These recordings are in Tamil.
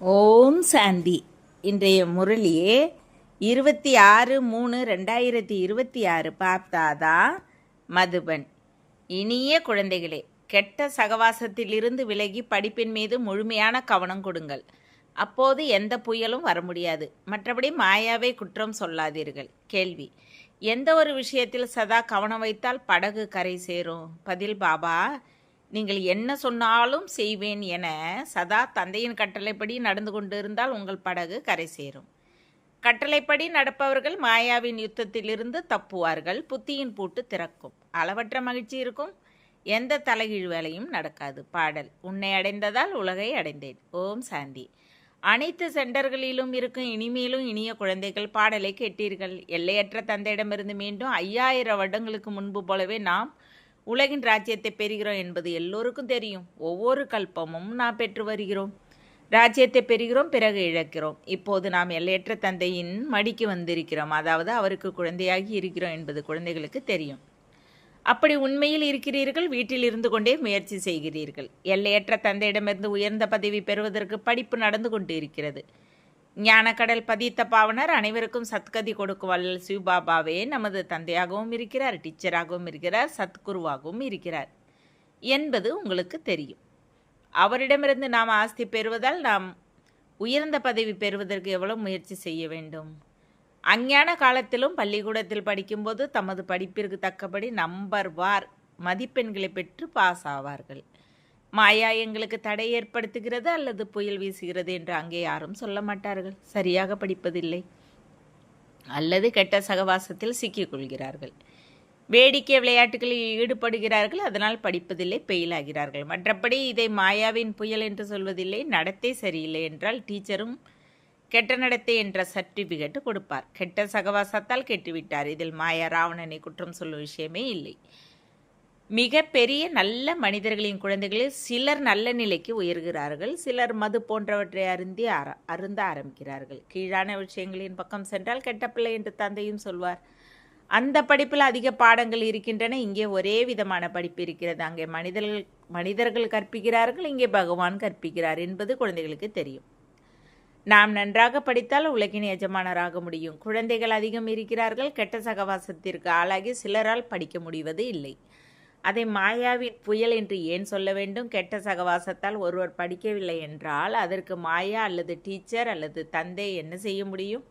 ஓம் சாந்தி. இன்றைய முரளியே 26/3/2026 பார்த்தாதா மதுபன். இனிய குழந்தைகளே, கெட்ட சகவாசத்திலிருந்து விலகி படிப்பின் மீது முழுமையான கவனம் கொடுங்கள். அப்போது எந்த புயலும் வர முடியாது. மற்றபடி மாயாவை குற்றம் சொல்லாதீர்கள். கேள்வி: எந்த ஒரு விஷயத்தில் சதா கவனம் வைத்தால் படகு கரை சேரும்? பதில்: பாபா, நீங்கள் என்ன சொன்னாலும் செய்வேன் என சதா தந்தையின் கட்டளைப்படி நடந்து கொண்டிருந்தால் உங்கள் படகு கரை சேரும். கட்டளைப்படி நடப்பவர்கள் மாயாவின் யுத்தத்திலிருந்து தப்புவார்கள். புத்தியின் பூட்டு திறக்கும். அளவற்ற மகிழ்ச்சி இருக்கும். எந்த தலைகீழ் வேலையும் நடக்காது. பாடல்: உன்னை அடைந்ததால் உலகை அடைந்தேன். ஓம் சாந்தி. அனைத்து சென்டர்களிலும் இருக்கும் இனிமேலும் இனிய குழந்தைகள், பாடலை கேட்டீர்கள். எல்லையற்ற தந்தையிடமிருந்து மீண்டும் 5000 வருடங்களுக்கு முன்பு போலவே நாம் உலகின் ராஜ்யத்தை பெறுகிறோம் என்பது எல்லோருக்கும் தெரியும். ஒவ்வொரு கல்பமும் நாம் பெற்று வருகிறோம். ராஜ்யத்தை பெறுகிறோம், பிறகு இழக்கிறோம். இப்போது நாம் எல்லையற்ற தந்தையின் மடிக்கு வந்திருக்கிறோம். அதாவது அவருக்கு குழந்தையாகி இருக்கிறோம் என்பது குழந்தைகளுக்கு தெரியும். அப்படி உண்மையில் இருக்கிறீர்கள். வீட்டில் இருந்து கொண்டே முயற்சி செய்கிறீர்கள். எல்லையற்ற தந்தையிடமிருந்து உயர்ந்த பதவி பெறுவதற்கு படிப்பு நடந்து கொண்டு இருக்கிறது. ஞானக்கடல் பதித்த பாவனர் அனைவருக்கும் சத்கதி கொடுக்கும் வள்ளல் சிவபாபாவே நமது தந்தையாகவும் இருக்கிறார், டீச்சராகவும் இருக்கிறார், சத்குருவாகவும் இருக்கிறார் என்பது உங்களுக்கு தெரியும். அவரிடமிருந்து நாம் ஆஸ்தி பெறுவதால் நாம் உயர்ந்த பதவி பெறுவதற்கு எவ்வளவு முயற்சி செய்ய வேண்டும். அஞ்ஞான காலத்திலும் பள்ளிக்கூடத்தில் படிக்கும்போது தமது படிப்பிற்கு தக்கபடி நம்பர் வார் மதிப்பெண்களை பெற்று பாஸ் ஆவார்கள். மாயா எங்களுக்கு தடை ஏற்படுத்துகிறது அல்லது புயல் வீசுகிறது என்று அங்கே யாரும் சொல்ல மாட்டார்கள். சரியாக படிப்பதில்லை அல்லது கெட்ட சகவாசத்தில் சிக்கிக்கொள்கிறார்கள். வேடிக்கை விளையாட்டுகளில் ஈடுபடுகிறார்கள். அதனால் படிப்பதில்லை, பெயில் ஆகிறார்கள். மற்றபடி இதை மாயாவின் புயல் என்று சொல்வதில்லை. நடத்தை சரியில்லை என்றால் டீச்சரும் கெட்ட நடத்தை என்ற சர்டிஃபிகேட் கொடுப்பார். கெட்ட சகவாசத்தால் கெட்டுவிட்டார். இதில் மாயா ராவணனை குற்றம் சொல்லும் விஷயமே இல்லை. மிக பெரிய நல்ல மனிதர்களின் குழந்தைகளில் சிலர் நல்ல நிலைக்கு உயர்கிறார்கள். சிலர் மது போன்றவற்றை அருந்த ஆரம்பிக்கிறார்கள். கீழான விஷயங்களின் பக்கம் சென்றால் கெட்ட பிள்ளை என்று தந்தையும் சொல்வார். அந்த படிப்பில் அதிக பாடங்கள் இருக்கின்றன. இங்கே ஒரே விதமான படிப்பு இருக்கிறது. அங்கே மனிதர்கள் கற்பிக்கிறார்கள், இங்கே பகவான் கற்பிக்கிறார் என்பது குழந்தைகளுக்கு தெரியும். நாம் நன்றாக படித்தால் உலகின் எஜமானராக முடியும். குழந்தைகள் அதிகம் இருக்கிறார்கள். கெட்ட சகவாசத்திற்கு ஆளாகி சிலரால் படிக்க முடிவது இல்லை. அதை மாயாவின் புயல் என்று ஏன் சொல்ல வேண்டும்? கெட்ட சகவாசத்தால் ஒருவர் படிக்கவில்லை என்றால் அதற்கு மாயா அல்லது டீச்சர் அல்லது தந்தை என்ன செய்ய முடியும்?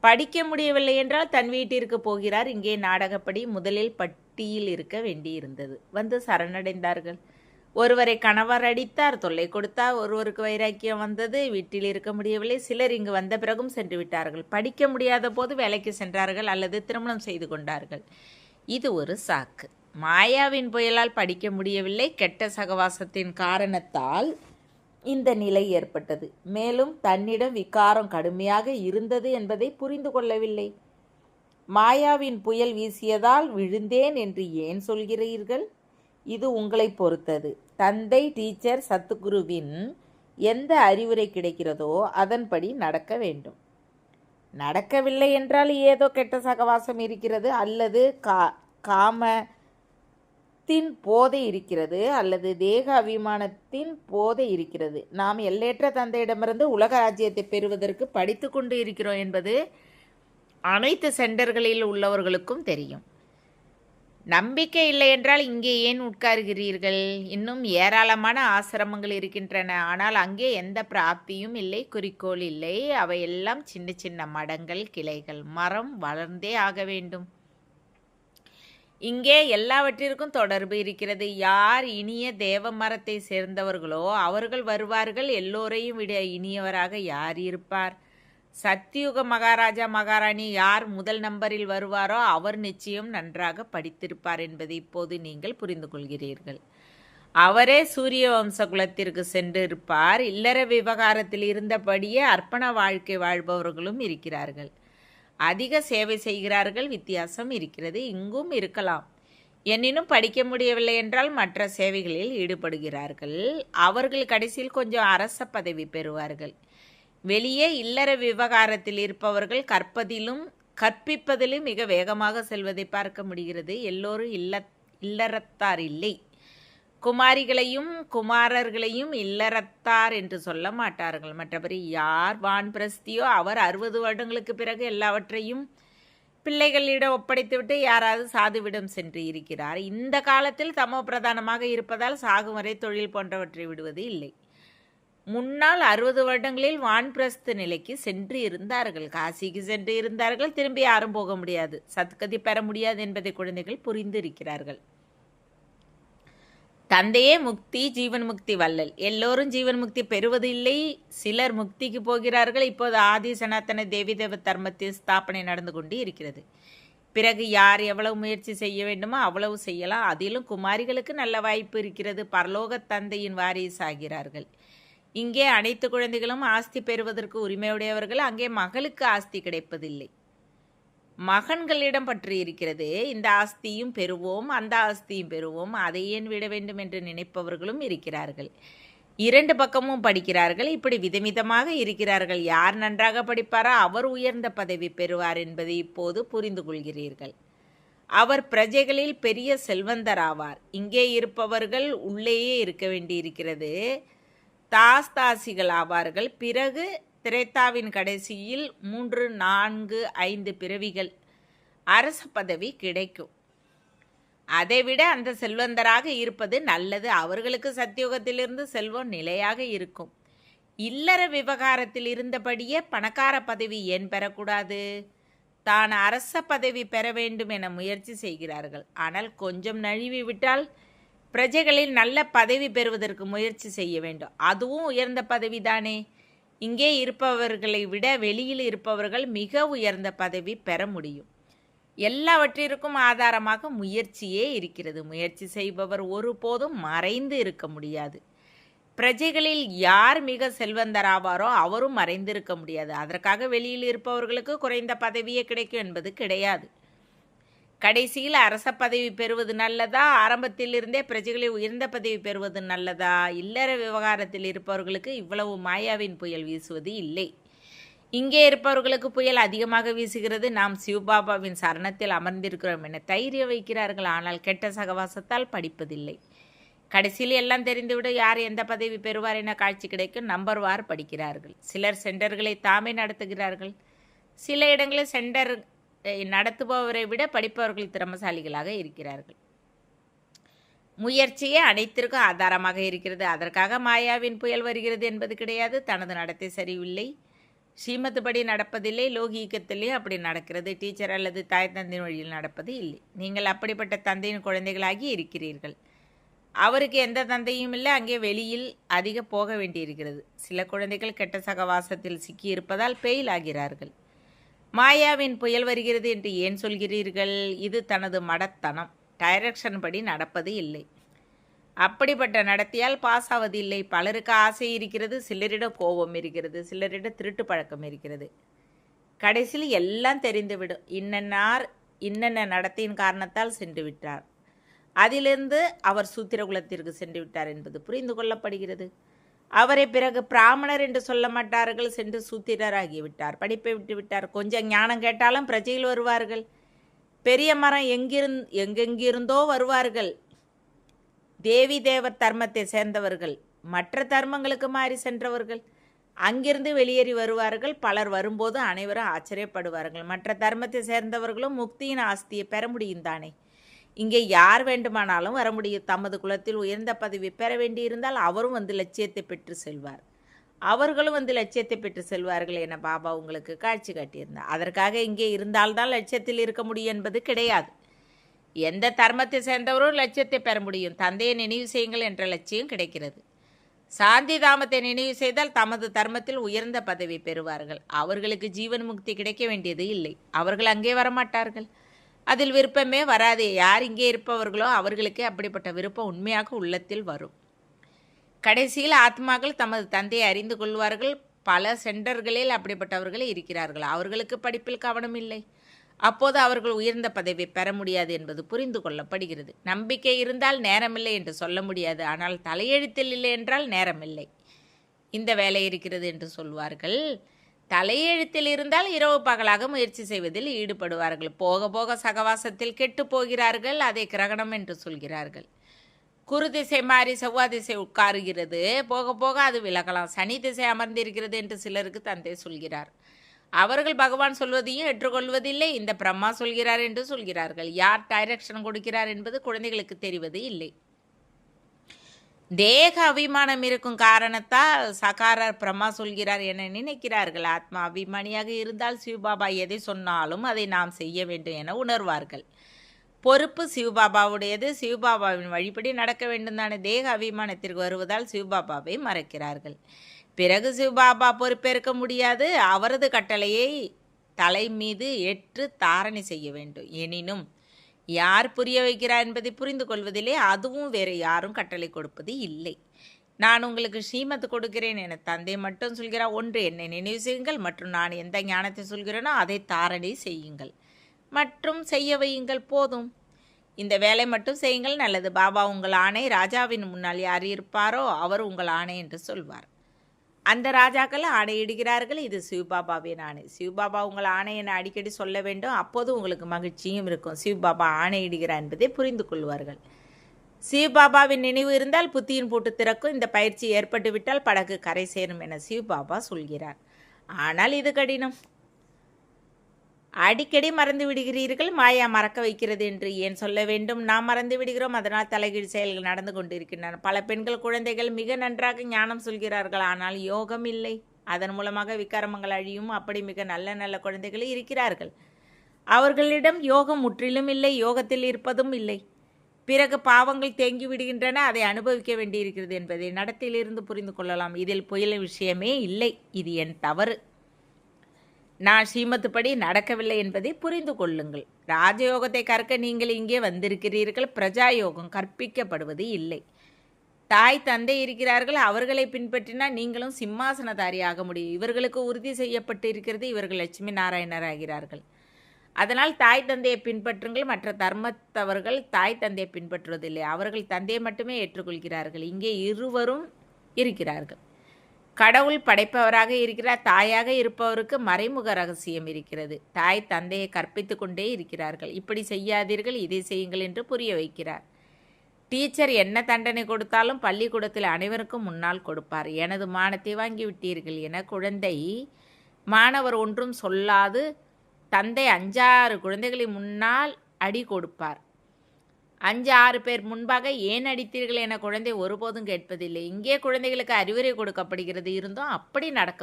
படிக்க முடியவில்லை என்றால் தன் வீட்டிற்கு போகிறார். இங்கே நாடகப்படி முதலில் பட்டியில் இருக்க வேண்டியிருந்தது. வந்து சரணடைந்தார்கள். ஒருவரை கணவர் அடித்தார், தொல்லை கொடுத்தார். ஒருவருக்கு வைராக்கியம் வந்தது, வீட்டில் இருக்க முடியவில்லை. சிலர் இங்கு வந்த பிறகும் சென்று விட்டார்கள். படிக்க முடியாத போது வேலைக்கு சென்றார்கள் அல்லது திருமணம் செய்து கொண்டார்கள். இது ஒரு சாக்கு. மாயாவின் புயலால் படிக்க முடியவில்லை. கெட்ட சகவாசத்தின் காரணத்தால் இந்த நிலை ஏற்பட்டது. மேலும் தன்னிடம் விகாரம் கடுமையாக இருந்தது என்பதை புரிந்து கொள்ளவில்லை. மாயாவின் புயல் வீசியதால் விழுந்தேன் என்று ஏன் சொல்கிறீர்கள்? இது உங்களை பொறுத்தது. தந்தை, டீச்சர், சத்குருவின் எந்த அறிவுரை கிடைக்கிறதோ அதன்படி நடக்க வேண்டும். நடக்கவில்லை என்றால் ஏதோ கெட்ட சகவாசம் இருக்கிறது அல்லது காமத்தின் போதை இருக்கிறது அல்லது தேக அபிமானத்தின் போதை இருக்கிறது. நாம் எல்லையற்ற தந்தையிடமிருந்து உலக ராஜ்யத்தை பெறுவதற்கு படித்து கொண்டு இருக்கிறோம் என்பது அனைத்து சென்டர்களில் உள்ளவர்களுக்கும் தெரியும். நம்பிக்கை இல்லை என்றால் இங்கே ஏன் உட்கார்கிறீர்கள்? இன்னும் ஏராளமான ஆசிரமங்கள் இருக்கின்றன. ஆனால் அங்கே எந்த பிராப்தியும் இல்லை, குறிக்கோள் இல்லை. அவையெல்லாம் சின்ன சின்ன மடங்கள், கிளைகள். மரம் வளர்ந்தே ஆக வேண்டும். இங்கே எல்லாவற்றிற்கும் தொடர்பு இருக்கிறது. யார் இனிய தேவ மரத்தை சேர்ந்தவர்களோ அவர்கள் வருவார்கள். எல்லோரையும் விட இனியவராக யார் இருப்பார்? சத்தியுக மகாராஜா மகாராணி யார் முதல் நம்பரில் வருவாரோ அவர் நிச்சயம் நன்றாக படித்திருப்பார் என்பதை இப்போது நீங்கள் புரிந்து கொள்கிறீர்கள். அவரே சூரிய வம்ச குலத்திற்கு சென்று இருப்பார். இல்லற விவகாரத்தில் இருந்தபடியே அர்ப்பண வாழ்க்கை வாழ்பவர்களும் இருக்கிறார்கள். அதிக சேவை செய்கிறார்கள். வித்தியாசம் இருக்கிறது. இங்கும் இருக்கலாம். எனினும் படிக்க முடியவில்லை என்றால் மற்ற சேவைகளில் ஈடுபடுகிறார்கள். அவர்கள் கடைசியில் கொஞ்சம் அரச பதவி பெறுவார்கள். வெளியே இல்லற விவகாரத்தில் இருப்பவர்கள் கற்பிப்பதிலும் மிக வேகமாக செல்வதை பார்க்க முடிகிறது. எல்லோரும் இல்லறத்தார் இல்லை. குமாரிகளையும் குமாரர்களையும் இல்லறத்தார் என்று சொல்ல மாட்டார்கள். மற்றபடி யார் வான்பிரஸ்தியோ அவர் 60 வருடங்களுக்கு பிறகு எல்லாவற்றையும் பிள்ளைகளிடம் ஒப்படைத்துவிட்டு யாராவது சாதுவிடம் சென்று இருக்கிறார். இந்த காலத்தில் தமோ பிரதானமாக இருப்பதால் சாகும் வரை தொழில் போன்றவற்றை விடுவது இல்லை. முன்னால் 60 வருடங்களில் வான்பிரஸ்த நிலைக்கு சென்று இருந்தார்கள், காசிக்கு சென்று இருந்தார்கள். திரும்பி யாரும் போக முடியாது, சத்கதி பெற முடியாது என்பதை குழந்தைகள் புரிந்து இருக்கிறார்கள். தந்தையே முக்தி, ஜீவன் முக்தி வள்ளல். எல்லோரும் ஜீவன் முக்தி பெறுவது இல்லை, சிலர் முக்திக்கு போகிறார்கள். இப்போது ஆதி சனாத்தன தேவி தேவ தர்மத்தில் ஸ்தாபனை நடந்து கொண்டு இருக்கிறது. பிறகு யார் எவ்வளவு முயற்சி செய்ய வேண்டுமோ அவ்வளவு செய்யலாம். அதிலும் குமாரிகளுக்கு நல்ல வாய்ப்பு இருக்கிறது, பரலோக தந்தையின் வாரிசாகிறார்கள். இங்கே அனைத்து குழந்தைகளும் ஆஸ்தி பெறுவதற்கு உரிமையுடையவர்கள், அங்கே மகளுக்கு ஆஸ்தி கிடைப்பதில்லை, மகன்களிடம் பற்றி இருக்கிறது. இந்த ஆஸ்தியும் பெறுவோம், அந்த ஆஸ்தியும் பெறுவோம், அதை ஏன் விட வேண்டும் என்று நினைப்பவர்களும் இருக்கிறார்கள். 2 பக்கமும் படிக்கிறார்கள். இப்படி விதவிதமாக இருக்கிறார்கள். யார் நன்றாக படிப்பாரோ அவர் உயர்ந்த பதவி பெறுவார் என்பதை இப்போது புரிந்து கொள்கிறீர்கள். அவர் பிரஜைகளில் பெரிய செல்வந்தர் ஆவார். இங்கே இருப்பவர்கள் உள்ளேயே இருக்க வேண்டியிருக்கிறது, தாஸ்தாசிகள் ஆவார்கள். பிறகு திரேத்தாவின் கடைசியில் 3, 4, 5 பிறவிகள் அரச பதவி கிடைக்கும். அதைவிட அந்த செல்வந்தராக இருப்பது நல்லது. அவர்களுக்கு சத்தியோகத்திலிருந்து செல்வம் நிலையாக இருக்கும். இல்லற விவகாரத்தில் இருந்தபடியே பணக்கார பதவி ஏன் பெறக்கூடாது? தான் அரச பதவி பெற வேண்டும் என முயற்சி செய்கிறார்கள். ஆனால் கொஞ்சம் நழுவி விட்டால் பிரஜைகளில் நல்ல பதவி பெறுவதற்கு முயற்சி செய்ய வேண்டும். அதுவும் உயர்ந்த பதவி தானே. இங்கே இருப்பவர்களை விட வெளியில் இருப்பவர்கள் மிக உயர்ந்த பதவி பெற முடியும். எல்லாவற்றிற்கும் ஆதாரமாக முயற்சியே இருக்கிறது. முயற்சி செய்பவர் ஒருபோதும் மறைந்து இருக்க முடியாது. பிரஜைகளில் யார் மிக செல்வந்தராவாரோ அவரும் மறைந்திருக்க முடியாது. அதற்காக வெளியில் இருப்பவர்களுக்கு குறைந்த பதவியே கிடைக்கும் என்பது கிடையாது. கடைசியில் அரச பதவி பெறுவது நல்லதா, ஆரம்பத்தில் இருந்தே பிரஜைகளை உயர்ந்த பதவி பெறுவது நல்லதா? இல்லற விவகாரத்தில் இருப்பவர்களுக்கு இவ்வளவு மாயாவின் புயல் வீசுவது இல்லை. இங்கே இருப்பவர்களுக்கு புயல் அதிகமாக வீசுகிறது. நாம் சிவபாபாவின் சரணத்தில் அமர்ந்திருக்கிறோம் என தைரியம் வைக்கிறார்கள். ஆனால் கெட்ட சகவாசத்தால் படிப்பதில்லை. கடைசியில் எல்லாம் தெரிந்துவிட யார் எந்த பதவி பெறுவார் என காட்சி கிடைக்கும். நம்பர் வார் படிக்கிறார்கள். சிலர் சென்டர்களை தாமே நடத்துகிறார்கள். சில இடங்களில் சென்டர் நடத்துபவரை விட படிப்பவர்கள் திறமசாலிகளாக இருக்கிறார்கள். முயற்சியே அனைத்திற்கும் ஆதாரமாக இருக்கிறது. அதற்காக மாயாவின் புயல் வருகிறது என்பது கிடையாது. தனது நடத்தை சரியில்லை, ஸ்ரீமத்துப்படி நடப்பதில்லை, லோகீகத்திலேயே அப்படி நடக்கிறது. டீச்சர் அல்லது தாய் தந்தையின் வழியில் நடப்பது இல்லை. நீங்கள் அப்படிப்பட்ட தந்தையின் குழந்தைகளாகி இருக்கிறீர்கள். அவருக்கு எந்த தந்தையும் இல்லை. அங்கே வெளியில் அதிக போக வேண்டியிருக்கிறது. சில குழந்தைகள் கெட்ட சகவாசத்தில் சிக்கியிருப்பதால் பெயில் ஆகிறார்கள். மாயாவின் புயல் வருகிறது என்று ஏன் சொல்கிறீர்கள்? இது தனது மடத்தனம். டைரக்ஷன் படி நடப்பது இல்லை. அப்படிப்பட்ட நடத்தியால் பாஸ் ஆவது இல்லை. பலருக்கு ஆசை இருக்கிறது, சிலரிடம் கோபம் இருக்கிறது, சிலரிடம் திருட்டு பழக்கம் இருக்கிறது. கடைசியில் எல்லாம் தெரிந்துவிடும். இன்னென்ன நடத்தையின் காரணத்தால் சென்று விட்டார், அதிலிருந்து அவர் சூத்திரகுலத்திற்கு சென்று விட்டார் என்பது புரிந்து கொள்ளப்படுகிறது. அவரை பிறகு பிராமணர் என்று சொல்ல மாட்டார்கள், சென்று சூத்திரர் ஆகிவிட்டார், படிப்பை விட்டு விட்டார். கொஞ்சம் ஞானம் கேட்டாலும் பிரஜையில் வருவார்கள். பெரிய மரம் எங்கெங்கிருந்தோ வருவார்கள். தேவி தேவர் தர்மத்தை சேர்ந்தவர்கள், மற்ற தர்மங்களுக்கு மாறி சென்றவர்கள் அங்கிருந்து வெளியேறி வருவார்கள். பலர் வரும்போது அனைவரும் ஆச்சரியப்படுவார்கள். மற்ற தர்மத்தை சேர்ந்தவர்களும் முக்தியின் ஆஸ்தியை பெற முடியும் தானே. இங்கே யார் வேண்டுமானாலும் வர முடியும். தமது குலத்தில் உயர்ந்த பதவி பெற வேண்டியிருந்தால் அவரும் வந்து லட்சியத்தை பெற்று செல்வார், அவர்களும் வந்து லட்சியத்தை பெற்று செல்வார்கள் என பாபா உங்களுக்கு காட்சி காட்டியிருந்தார். அதற்காக இங்கே இருந்தால்தான் லட்சியத்தில் இருக்க முடியும் என்பது கிடையாது. எந்த தர்மத்தை சேர்ந்தவரும் லட்சியத்தை பெற முடியும். தந்தையை நினைவு செய்யுங்கள் என்ற லட்சியம் கிடைக்கிறது. சாந்தி தாமத்தை நினைவு செய்தால் தமது தர்மத்தில் உயர்ந்த பதவி பெறுவார்கள். அவர்களுக்கு ஜீவன் முக்தி கிடைக்க வேண்டியது இல்லை. அவர்கள் அங்கே வரமாட்டார்கள். அதில் விருப்பமே வராது. யார் இங்கே இருப்பவர்களோ அவர்களுக்கே அப்படிப்பட்ட விருப்பம் உண்மையாக உள்ளத்தில் வரும். கடைசியில் ஆத்மாக்கள் தமது தந்தையை அறிந்து கொள்வார்கள். பல சென்டர்களில் அப்படிப்பட்டவர்களே இருக்கிறார்கள். அவர்களுக்கு படிப்பில் கவனம் இல்லை. அப்போது அவர்கள் உயர்ந்த பதவி பெற முடியாது என்பது புரிந்து கொள்ளப்படுகிறது. நம்பிக்கை இருந்தால் நேரமில்லை என்று சொல்ல முடியாது. ஆனால் தலையெழுத்தில் இல்லை என்றால் நேரமில்லை, இந்த வேலை இருக்கிறது என்று சொல்வார்கள். தலையெழுத்தில் இருந்தால் இரவு பகலாக முயற்சி செய்வதில் ஈடுபடுவார்கள். போக போக சகவாசத்தில் கெட்டு போகிறார்கள். அதை கிரகணம் என்று சொல்கிறார்கள். குரு திசை மாறி செவ்வாய் திசை உட்காருகிறது, போக போக அது விலகலாம். சனி திசை அமர்ந்திருக்கிறது என்று சிலருக்கு தந்தை சொல்கிறார். அவர்கள் பகவான் சொல்வதையும் ஏற்றுக்கொள்வதில்லை, இந்த பிரம்மா சொல்கிறார் என்று சொல்கிறார்கள். யார் டைரக்ஷன் கொடுக்கிறார் என்பது குழந்தைகளுக்கு தெரிவது இல்லை. தேக அபிமானம் இருக்கும் காரணத்தால் சகாரர் பிரம்மா சொல்கிறார் என நினைக்கிறார்கள். ஆத்மா அபிமானியாக இருந்தால் சிவபாபா எதை சொன்னாலும் அதை நாம் செய்ய வேண்டும் என உணர்வார்கள். பொறுப்பு சிவபாபாவுடையது, சிவபாபாவின் வழிபடி நடக்க வேண்டும் தானே. தேக அபிமானத்திற்கு வருவதால் சிவபாபாவை மறைக்கிறார்கள். பிறகு சிவபாபா பொறுப்பேற்க முடியாது, அவரது கட்டளையை தலை மீது ஏற்று தாரணை செய்ய வேண்டும். எனினும் யார் புரிய வைக்கிறார் என்பதை புரிந்து கொள்வதில்லை, அதுவும் வேறு யாரும் கட்டளை கொடுப்பது இல்லை. நான் உங்களுக்கு ஸ்ரீமத் கொடுக்கிறேன் என தந்தை மட்டும் சொல்கிறார். ஒன்று, என்னை நினைவு செய்யுங்கள், மற்றும் நான் எந்த ஞானத்தை சொல்கிறேனோ அதை தாரணை செய்யுங்கள் மற்றும் செய்ய வையுங்கள், போதும். இந்த வேலை மட்டும் செய்யுங்கள், நல்லது. பாபா உங்கள் ஆணை, ராஜாவின் முன்னால் யார் இருப்பாரோ அவர் உங்கள் ஆணை என்று சொல்வார். அந்த ராஜாக்கள் ஆணையிடுகிறார்கள், இது சிவபாபாவின் ஆணை. சிவபாபா உங்கள் ஆணை என அடிக்கடி சொல்ல வேண்டும், அப்போது உங்களுக்கு மகிழ்ச்சியும் இருக்கும். சிவபாபா ஆணையிடுகிறார் என்பதை புரிந்து கொள்வார்கள். சிவபாபாவின் நினைவு இருந்தால் புத்தியின் பூட்டு திறக்கும். இந்த பயிற்சி ஏற்பட்டுவிட்டால் படகு கரை சேரும் என சிவபாபா சொல்கிறார். ஆனால் இது கடினம். அடிக்கடி மறந்து விடுகிறீர்கள். மாயா மறக்க வைக்கிறது என்று ஏன் சொல்ல வேண்டும்? நாம் மறந்து விடுகிறோம், அதனால் தலைகீழ் செயல்கள் நடந்து கொண்டிருக்கின்றன. பல பெண்கள் குழந்தைகள் மிக நன்றாக ஞானம் சொல்கிறார்கள், ஆனால் யோகம் இல்லை. அதன் மூலமாக விக்காரமங்கள் அழியும். அப்படி மிக நல்ல நல்ல குழந்தைகள் இருக்கிறார்கள், அவர்களிடம் யோகம் முற்றிலும் இல்லை, யோகத்தில் இருப்பதும் இல்லை. பிறகு பாவங்கள் தேங்கி விடுகின்றன, அதை அனுபவிக்க வேண்டியிருக்கிறது என்பதை நடத்திலிருந்து புரிந்து கொள்ளலாம். இதில் புயல் விஷயமே இல்லை, இது என் தவறு. நான் ஸ்ரீமத்துப்படி நடக்கவில்லை என்பதை புரிந்து கொள்ளுங்கள். ராஜயோகத்தை கற்க நீங்கள் இங்கே வந்திருக்கிறீர்கள், பிரஜா யோகம் கற்பிக்கப்படுவது இல்லை. தாய் தந்தை இருக்கிறார்கள், அவர்களை பின்பற்றினால் நீங்களும் சிம்மாசனதாரி ஆக முடியும். இவர்களுக்கு உறுதி செய்யப்பட்டு இருக்கிறது, இவர்கள் லட்சுமி நாராயணர் ஆகிறார்கள். அதனால் தாய் தந்தையை பின்பற்றுங்கள். மற்ற தர்மத்தவர்கள் தாய் தந்தையை பின்பற்றுவதில்லை, அவர்கள் தந்தையை மட்டுமே ஏற்றுக்கொள்கிறார்கள். இங்கே இருவரும் இருக்கிறார்கள். கடவுள் படைப்பவராக இருக்கிறார், தாயாக இருப்பவருக்கு மறைமுக ரகசியம் இருக்கிறது. தாய் தந்தையை கற்பித்து கொண்டே இருக்கிறார்கள். இப்படி செய்யாதீர்கள், இதை செய்யுங்கள் என்று புரிய வைக்கிறார். டீச்சர் என்ன தண்டனை கொடுத்தாலும் பள்ளிக்கூடத்தில் அனைவருக்கும் முன்னால் கொடுப்பார். எனது மானத்தை வாங்கிவிட்டீர்கள் என குழந்தை மாணவர் ஒன்றும் சொல்லாது தந்தை 5-6 குழந்தைகளின் முன்னால் அடி கொடுப்பார். 5-6 பேர் முன்பாக ஏன் அடித்தீர்கள் என குழந்தை ஒருபோதும் கேட்பதில்லை. இங்கே குழந்தைகளுக்கு அறிவுரை கொடுக்கப்படுகிறது, இருந்தும் அப்படி நடக்க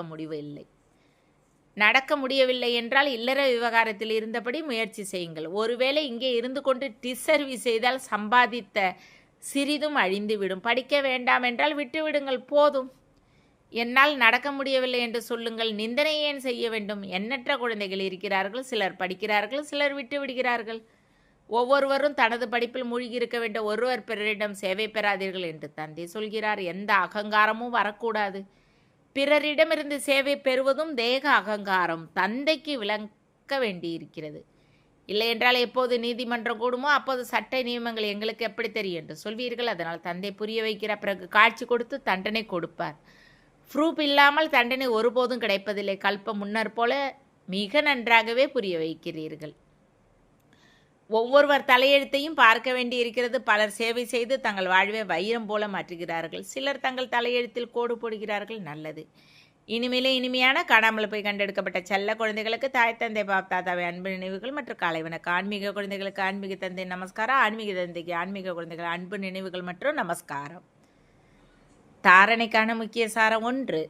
முடியவில்லை என்றால் இல்லற விவகாரத்தில் இருந்தபடி முயற்சி செய்யுங்கள். ஒருவேளை இங்கே இருந்து கொண்டு டிஸ்சர்வீஸ் செய்தால் சம்பாதித்த சிறிதும் அழிந்துவிடும். படிக்க வேண்டாம் என்றால் விட்டுவிடுங்கள், போதும். என்னால் நடக்க முடியவில்லை என்று சொல்லுங்கள். நிந்தனை ஏன் செய்ய வேண்டும்? எண்ணற்ற குழந்தைகள் இருக்கிறார்கள், சிலர் படிக்கிறார்கள், சிலர் விட்டு விடுகிறார்கள். ஒவ்வொருவரும் தனது படிப்பில் மூழ்கி இருக்க வேண்டும். ஒருவர் பிறரிடம் சேவை பெறாதீர்கள் என்று தந்தை சொல்கிறார். எந்த அகங்காரமும் வரக்கூடாது. பிறரிடமிருந்து சேவை பெறுவதும் தேக அகங்காரம். தந்தைக்கு விளக்க வேண்டியிருக்கிறது. இல்லை என்றால் எப்போது நீதிமன்றம் கூடுமோ அப்போது சட்ட நியமங்கள் எங்களுக்கு எப்படி தெரியும் என்று சொல்வீர்கள். அதனால் தந்தை புரிய வைக்கிறார், பிறகு காட்சி கொடுத்து தண்டனை கொடுப்பார். ப்ரூஃப் இல்லாமல் தண்டனை ஒருபோதும் கிடைப்பதில்லை. கல்பம் முன்னர் போல மிக நன்றாகவே புரிய வைக்கிறீர்கள். ஒவ்வொருவர் தலையெழுத்தையும் பார்க்க வேண்டி இருக்கிறது. பலர் சேவை செய்து தங்கள் வாழ்வை வைரம் போல மாற்றுகிறார்கள், சிலர் தங்கள் தலையெழுத்தில் கோடு போடுகிறார்கள். நல்லது. இனிமேலே இனிமையான காணாமல் போய் கண்டெடுக்கப்பட்ட செல்ல குழந்தைகளுக்கு தாய் தந்தை பாப் தாத்தாவை அன்பு நினைவுகள் மற்றும் காலைவனுக்கு ஆன்மீக குழந்தைகளுக்கு ஆன்மீக தந்தை நமஸ்காரம், ஆன்மீக தந்தைக்கு ஆன்மீக குழந்தைகள் அன்பு நினைவுகள் மற்றும் நமஸ்காரம். தாரணைக்கான முக்கிய சாரம் 1.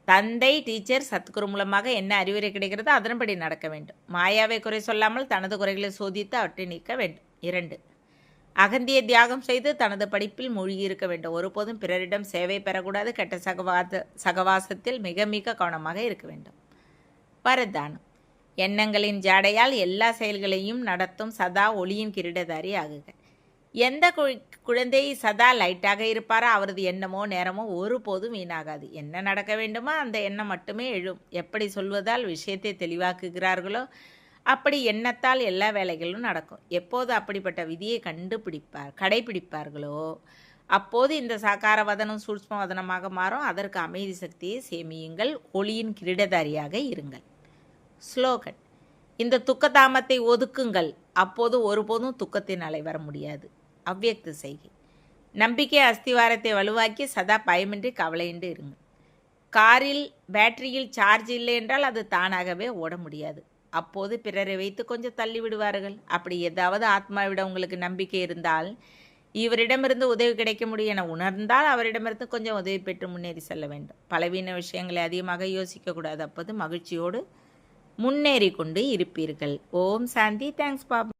தந்தை டீச்சர் சத்குரு மூலமாக என்ன அறிவுரை கிடைக்கிறதோ அதன்படி நடக்க வேண்டும். மாயாவை குறை சொல்லாமல் தனது குறைகளை சோதித்து அவற்றை நீக்க வேண்டும். 2. அகந்தியை தியாகம் செய்து தனது படிப்பில் மூழ்கி இருக்க வேண்டும். ஒருபோதும் பிறரிடம் சேவை பெறக்கூடாது. கெட்ட சகவாசத்தில் மிக மிக கவனமாக இருக்க வேண்டும். வரதானம். எண்ணங்களின் ஜாடையால் எல்லா செயல்களையும் நடத்தும் சதா ஒளியின் கிரீடதாரி ஆகுக. எந்த குழந்தை சதா லைட்டாக இருப்பாரோ அவரது எண்ணமோ நேரமோ ஒருபோதும் வீணாகாது. என்ன நடக்க வேண்டுமோ அந்த எண்ணம் மட்டுமே எழும். எப்படி சொல்வதால் விஷயத்தை தெளிவாக்குகிறார்களோ அப்படி எண்ணத்தால் எல்லா வேலைகளும் நடக்கும். எப்போது அப்படிப்பட்ட விதியை கடைபிடிப்பார்களோ அப்போது இந்த சாக்கார வதனம் சூட்ச்ம வதனமாக மாறும். அதற்கு அமைதி சக்தியை சேமியுங்கள். ஒளியின் கிரீடதாரியாக இருங்கள். ஸ்லோகன். இந்த துக்கதாமத்தை ஒதுக்குங்கள், அப்போது ஒருபோதும் துக்கத்தின் அலை வர முடியாது. அவ்வியக்த செய்கை. நம்பிக்கை அஸ்திவாரத்தை வலுவாக்கி சதா பயமின்றி கவலையின்றி இருங்க. காரில் பேட்டரியில் சார்ஜ் இல்லை என்றால் அது தானாகவே ஓட முடியாது. அப்போது பிறரை வைத்து கொஞ்சம் தள்ளி விடுவார்கள். அப்படி ஏதாவது ஆத்மாவிடம் உங்களுக்கு நம்பிக்கை இருந்தால், இவரிடமிருந்து உதவி கிடைக்க முடியும் என உணர்ந்தால் அவரிடமிருந்து கொஞ்சம் உதவி பெற்று முன்னேறி செல்ல வேண்டும். பலவீன விஷயங்களை அதிகமாக யோசிக்கக்கூடாது. அப்போது மகிழ்ச்சியோடு முன்னேறி கொண்டு இருப்பீர்கள். ஓம் சாந்தி. தேங்க்ஸ் பாபா.